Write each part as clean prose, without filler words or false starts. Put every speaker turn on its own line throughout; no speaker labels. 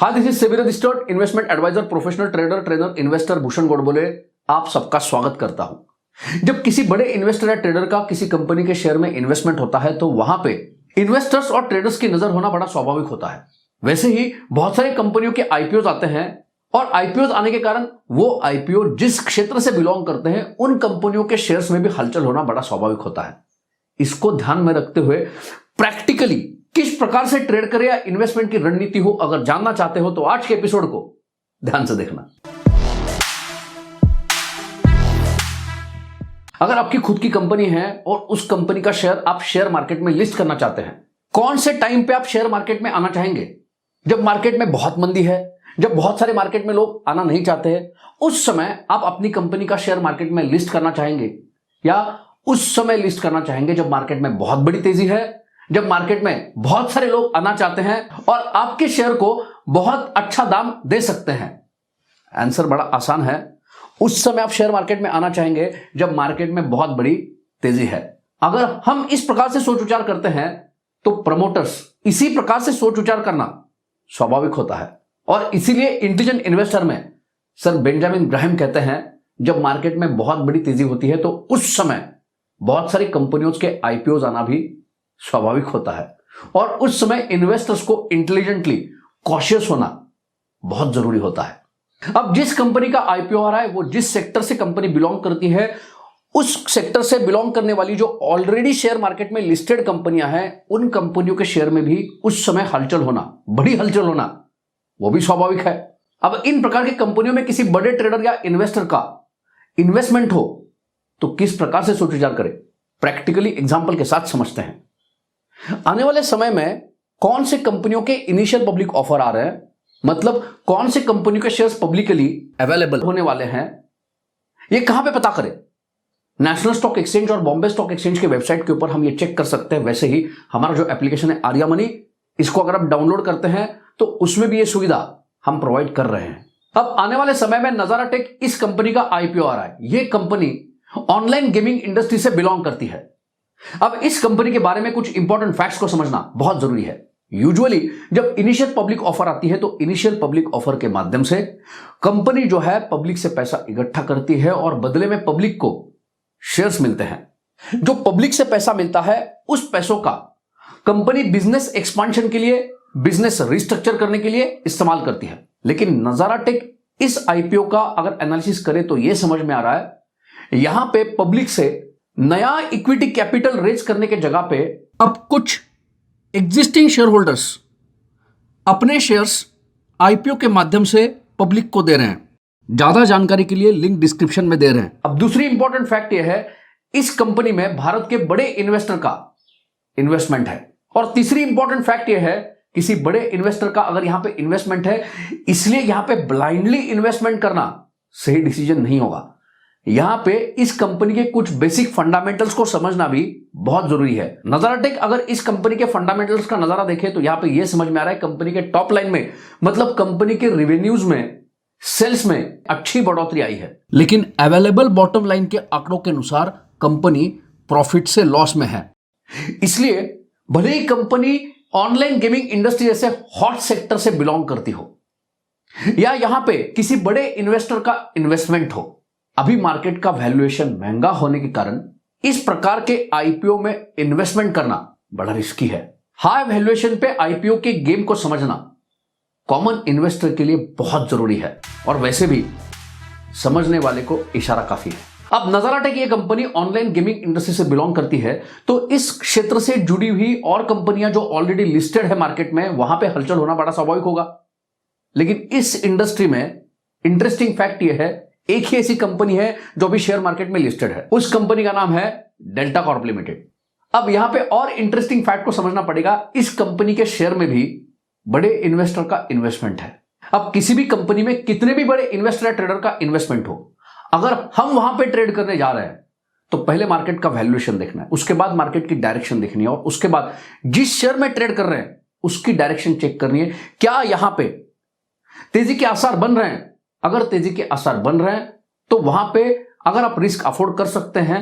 हाँ, this is SEBI registered investment advisor, professional trader, trainer, investor Bhushan Godbole आप सबका स्वागत करता हूं। जब किसी बड़े इन्वेस्टर या ट्रेडर का किसी कंपनी के शेयर में इन्वेस्टमेंट होता है तो वहां पे इन्वेस्टर्स और ट्रेडर्स की नजर होना बड़ा स्वाभाविक होता है। वैसे ही बहुत सारी कंपनियों के आईपीओ आते हैं और आईपीओ आने के कारण वो आईपीओ जिस क्षेत्र से बिलोंग करते हैं उन कंपनियों के शेयर्स में भी हलचल होना बड़ा स्वाभाविक होता है। इसको ध्यान में रखते हुए प्रैक्टिकली किस प्रकार से ट्रेड करें या इन्वेस्टमेंट की रणनीति हो, अगर जानना चाहते हो तो आज के एपिसोड को ध्यान से देखना। अगर आपकी खुद की कंपनी है और उस कंपनी का शेयर आप शेयर मार्केट में लिस्ट करना चाहते हैं, कौन से टाइम पे आप शेयर मार्केट में आना चाहेंगे? जब मार्केट में बहुत मंदी है, जब बहुत सारे मार्केट में लोग आना नहीं चाहते हैं, उस समय आप अपनी कंपनी का शेयर मार्केट में लिस्ट करना चाहेंगे? या उस समय लिस्ट करना चाहेंगे जब मार्केट में बहुत बड़ी तेजी है, जब मार्केट में बहुत सारे लोग आना चाहते हैं और आपके शेयर को बहुत अच्छा दाम दे सकते हैं? आंसर बड़ा आसान है। उस समय आप शेयर मार्केट में आना चाहेंगे जब मार्केट में बहुत बड़ी तेजी है। अगर हम इस प्रकार से सोच विचार करते हैं तो प्रमोटर्स इसी प्रकार से सोच विचार करना स्वाभाविक होता है। और इसीलिए इंटेलिजेंट इन्वेस्टर में सर बेंजामिन ग्राहम कहते हैं, जब मार्केट में बहुत बड़ी तेजी होती है तो उस समय बहुत सारी कंपनियों के आईपीओ आना भी स्वाभाविक होता है और उस समय इन्वेस्टर्स को इंटेलिजेंटली कॉशियस होना बहुत जरूरी होता है। अब जिस कंपनी का आईपीओ आ रहा है वो जिस सेक्टर से कंपनी बिलोंग करती है, उस सेक्टर से बिलोंग करने वाली जो ऑलरेडी शेयर मार्केट में लिस्टेड कंपनियां हैं, उन कंपनियों के शेयर में भी उस समय हलचल होना, बड़ी हलचल होना, वो भी स्वाभाविक है। अब इन प्रकार की कंपनियों में किसी बड़े ट्रेडर या इन्वेस्टर का इन्वेस्टमेंट हो तो किस प्रकार से सोच विचार करें, प्रैक्टिकली एग्जांपल के साथ समझते हैं। आने वाले समय में कौन से कंपनियों के इनिशियल पब्लिक ऑफर आ रहे हैं, मतलब कौन से कंपनियों के शेयर्स पब्लिकली अवेलेबल होने वाले हैं, ये कहां पे पता करें? नेशनल स्टॉक एक्सचेंज और बॉम्बे स्टॉक एक्सचेंज के वेबसाइट के ऊपर हम ये चेक कर सकते हैं। वैसे ही हमारा जो एप्लीकेशन है आर्या मनी, इसको अगर आप डाउनलोड करते हैं तो उसमें भी ये सुविधा हम प्रोवाइड कर रहे हैं। अब आने वाले समय में नजारा टेक इस कंपनी का आईपीओ आ रहा है। ये कंपनी ऑनलाइन गेमिंग इंडस्ट्री से बिलोंग करती है। अब इस कंपनी के बारे में कुछ इंपॉर्टेंट फैक्ट्स को समझना बहुत जरूरी है। यूजुअली जब इनिशियल पब्लिक ऑफर आती है तो इनिशियल पब्लिक ऑफर के माध्यम से कंपनी जो है पब्लिक से पैसा इकट्ठा करती है और बदले में पब्लिक को शेयर्स मिलते हैं। जो पब्लिक से पैसा मिलता है उस पैसों का कंपनी बिजनेस एक्सपांशन के लिए, बिजनेस रिस्ट्रक्चर करने के लिए इस्तेमाल करती है। लेकिन नजारा टेक इस आईपीओ का अगर एनालिसिस करे तो यह समझ में आ रहा है, यहां पे पब्लिक से नया इक्विटी कैपिटल रेज करने के जगह पे अब कुछ एग्जिस्टिंग शेयर होल्डर्स अपने शेयर्स आईपीओ के माध्यम से पब्लिक को दे रहे हैं। ज्यादा जानकारी के लिए लिंक डिस्क्रिप्शन में दे रहे हैं। अब दूसरी इंपॉर्टेंट फैक्ट यह है, इस कंपनी में भारत के बड़े इन्वेस्टर का इन्वेस्टमेंट है। और तीसरी इंपॉर्टेंट फैक्ट यह है, किसी बड़े इन्वेस्टर का अगर यहां पे इन्वेस्टमेंट है, इसलिए यहां पे ब्लाइंडली इन्वेस्टमेंट करना सही डिसीजन नहीं होगा। यहां पे इस कंपनी के कुछ बेसिक फंडामेंटल्स को समझना भी बहुत जरूरी है। नजारा टेक अगर इस कंपनी के फंडामेंटल्स का नजारा देखे तो यहां पे यह समझ में आ रहा है, कंपनी के टॉप लाइन में, मतलब कंपनी के रेवेन्यूज में, सेल्स में अच्छी बढ़ोतरी आई है। लेकिन अवेलेबल बॉटम लाइन के आंकड़ों के अनुसार कंपनी प्रॉफिट से लॉस में है। इसलिए भले ही कंपनी ऑनलाइन गेमिंग इंडस्ट्री जैसे हॉट सेक्टर से बिलोंग करती हो या यहां पे किसी बड़े इन्वेस्टर का इन्वेस्टमेंट हो, अभी मार्केट का वैल्यूएशन महंगा होने के कारण इस प्रकार के आईपीओ में इन्वेस्टमेंट करना बड़ा रिस्की है। हाई वैल्यूएशन पे आईपीओ के गेम को समझना कॉमन इन्वेस्टर के लिए बहुत जरूरी है और वैसे भी समझने वाले को इशारा काफी है। अब नजारा टेक ये कंपनी ऑनलाइन गेमिंग इंडस्ट्री से बिलोंग करती है तो इस क्षेत्र से जुड़ी हुई और कंपनियां जो ऑलरेडी लिस्टेड है मार्केट में, वहां पे हलचल होना बड़ा स्वाभाविक होगा। लेकिन इस इंडस्ट्री में इंटरेस्टिंग फैक्ट यह है, एक ही ऐसी कंपनी है जो भी शेयर मार्केट में लिस्टेड है। उस कंपनी का नाम है डेल्टा कॉर्प लिमिटेड। अब यहां पे और इंटरेस्टिंग फैक्ट को समझना पड़ेगा, इस कंपनी के शेयर में भी बड़े इन्वेस्टर का इन्वेस्टमेंट है। अब किसी भी कंपनी में कितने भी बड़े इन्वेस्टर या ट्रेडर का इन्वेस्टमेंट हो, अगर हम वहां पे ट्रेड करने जा रहे हैं तो पहले मार्केट का वैल्यूएशन देखना है, उसके बाद मार्केट की डायरेक्शन देखनी है और उसके बाद जिस शेयर में ट्रेड कर रहे हैं उसकी डायरेक्शन चेक करनी है। क्या यहां पे तेजी के आसार बन रहे हैं? अगर तेजी के आसार बन रहे हैं तो वहां पे अगर आप रिस्क अफोर्ड कर सकते हैं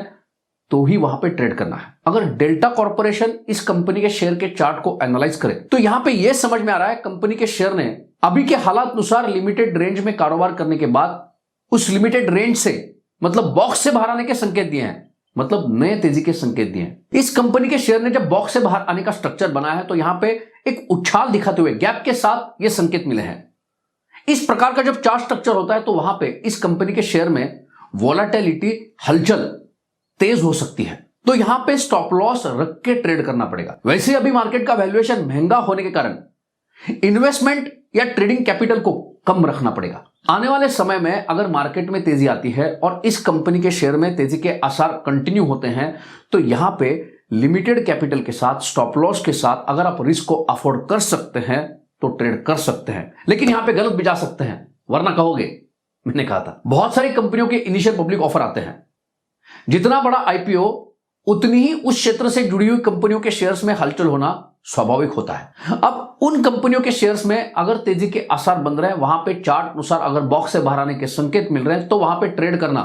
तो ही वहां पे ट्रेड करना है। अगर डेल्टा कॉर्पोरेशन इस कंपनी के शेयर के चार्ट को एनालाइज करे तो यहां पे यह समझ में आ रहा है कंपनी के शेयर ने अभी के हालात अनुसार लिमिटेड रेंज में कारोबार करने के बाद उस लिमिटेड रेंज से मतलब बॉक्स से बाहर आने के संकेत दिए हैं, मतलब नए तेजी के संकेत दिए हैं। इस कंपनी के शेयर ने जब बॉक्स से बाहर आने का स्ट्रक्चर बनाया है तो यहां पे एक उछाल दिखाते हुए गैप के साथ ये संकेत मिले हैं। इस प्रकार का जब चार्ट स्ट्रक्चर होता है तो वहां पे इस कंपनी के शेयर में वोलेटिलिटी, हलचल तेज हो सकती है, तो यहां पे स्टॉप लॉस रख के ट्रेड करना पड़ेगा। वैसे अभी मार्केट का वैल्यूएशन महंगा होने के कारण इन्वेस्टमेंट या ट्रेडिंग कैपिटल को कम रखना पड़ेगा। आने वाले समय में अगर मार्केट में तेजी आती है और इस कंपनी के शेयर में तेजी के आसार कंटिन्यू होते हैं तो यहां पे लिमिटेड कैपिटल के साथ, स्टॉप लॉस के साथ अगर आप रिस्क को अफोर्ड कर सकते हैं तो ट्रेड कर सकते हैं, लेकिन यहां पे गलत भी जा सकते हैं, वरना कहोगे मैंने कहा था। बहुत सारी कंपनियों के इनिशियल पब्लिक ऑफर आते हैं, जितना बड़ा आईपीओ उतनी ही उस क्षेत्र से जुड़ी हुई कंपनियों के शेयर्स में हलचल होना स्वाभाविक होता है। अब उन कंपनियों के शेयर्स में अगर तेजी के आसार बन रहे हैं, वहां पे चार्ट अनुसार अगर बॉक्स से बाहर आने के संकेत मिल रहे हैं तो वहां पे ट्रेड करना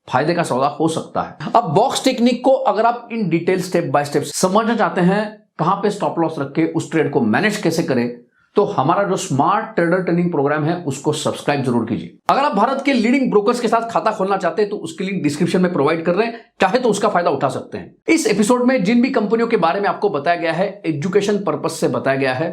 फायदे का सौदा हो सकता है। अब बॉक्स टेक्निक को अगर आप in detail step by step समझना चाहते हैं, कहां पे स्टॉप लॉस रख के उस ट्रेड को मैनेज कैसे करें, तो हमारा जो स्मार्ट ट्रेडर ट्रेनिंग प्रोग्राम है उसको सब्सक्राइब जरूर कीजिए। अगर आप भारत के लीडिंग ब्रोकर्स के साथ खाता खोलना चाहते हैं तो उसकी लिंक डिस्क्रिप्शन में प्रोवाइड कर रहे हैं, चाहे तो उसका फायदा उठा सकते हैं। इस एपिसोड में जिन भी कंपनियों के बारे में आपको बताया गया है, एजुकेशन पर्पस से बताया गया है,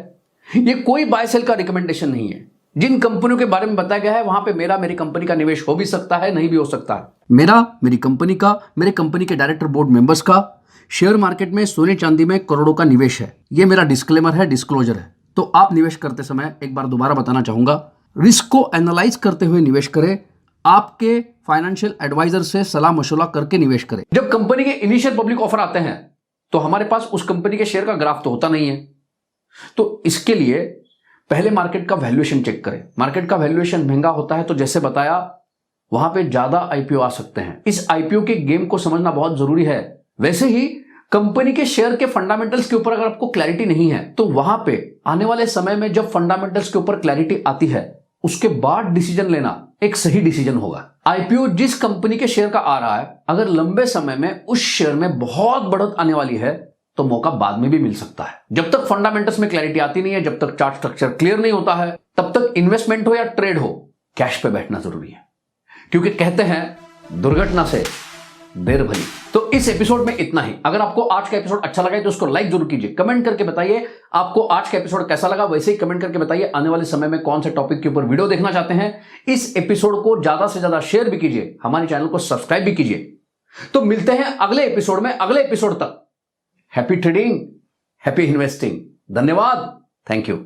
ये कोई बाय सेल का रिकमेंडेशन नहीं है। जिन कंपनियों के बारे में बताया गया है वहां पे मेरी कंपनी का निवेश हो भी सकता है, नहीं भी हो सकता है। मेरी कंपनी का, मेरे कंपनी के डायरेक्टर बोर्ड मेंबर्स का शेयर मार्केट में सोने चांदी में करोड़ों का निवेश है। ये मेरा डिस्क्लेमर है, डिस्क्लोजर है। तो आप निवेश करते समय एक बार दोबारा बताना चाहूंगा, रिस्क को एनालाइज करते हुए निवेश करें, आपके फाइनेंशियल एडवाइजर से सलाह मशवरा करके निवेश करें। जब कंपनी के इनिशियल पब्लिक ऑफर आते हैं तो हमारे पास उस कंपनी के शेयर का ग्राफ तो होता नहीं है, तो इसके लिए पहले मार्केट का वैल्यूएशन चेक करें। मार्केट का वैल्यूएशन महंगा होता है तो जैसे बताया वहां पे ज्यादा आईपीओ आ सकते हैं। इस आईपीओ के गेम को समझना बहुत जरूरी है। वैसे ही कंपनी के शेयर के फंडामेंटल्स के ऊपर अगर आपको क्लैरिटी नहीं है तो वहां पे आने वाले समय में जब फंडामेंटल्स के ऊपर क्लैरिटी आती है उसके बाद डिसीजन लेना एक सही डिसीजन होगा। आईपीओ जिस कंपनी के शेयर का आ रहा है, अगर लंबे समय में उस शेयर में बहुत बढ़त आने वाली है तो मौका बाद में भी मिल सकता है। जब तक फंडामेंटल्स में क्लैरिटी आती नहीं है, जब तक चार्ट स्ट्रक्चर क्लियर नहीं होता है, तब तक इन्वेस्टमेंट हो या ट्रेड हो, कैश पे बैठना जरूरी है, क्योंकि कहते हैं दुर्घटना से देर भली। तो इस एपिसोड में इतना ही। अगर आपको आज का एपिसोड अच्छा लगा है तो उसको लाइक जरूर कीजिए, कमेंट करके बताइए आपको आज का एपिसोड कैसा लगा। वैसे ही कमेंट करके बताइए आने वाले समय में कौन से टॉपिक के ऊपर वीडियो देखना चाहते हैं। इस एपिसोड को ज्यादा से ज्यादा शेयर भी कीजिए, हमारे चैनल को सब्सक्राइब भी कीजिए। तो मिलते हैं अगले एपिसोड में। अगले एपिसोड तक हैप्पी ट्रेडिंग, हैप्पी इन्वेस्टिंग। धन्यवाद, थैंक यू।